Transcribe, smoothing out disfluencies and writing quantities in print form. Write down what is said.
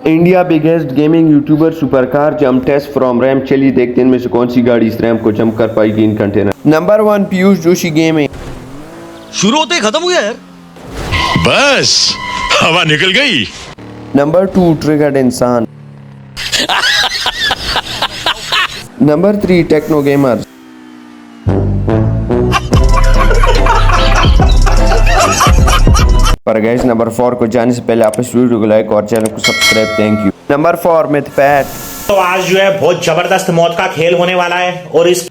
India biggest gaming YouTuber supercar jump test from Ram. चलिए देखते हैं इनमें से कौन सी गाड़ी इस रैम को जंप कर पाएगी इन container. Number 1 Piyush Joshi gaming. शुरू होते ही खत्म हो गया यार। बस हवा निकल गई। नंबर 2 ट्रिगर्ड इंसान। Number 3 techno gamer. पर गाइस नंबर 4 को जाने से पहले आप इस वीडियो को लाइक और चैनल को subscribe. Thank you. Number 4 Mythpat. तो आज जो है बहुत जबरदस्त मौत का खेल होने वाला है और इस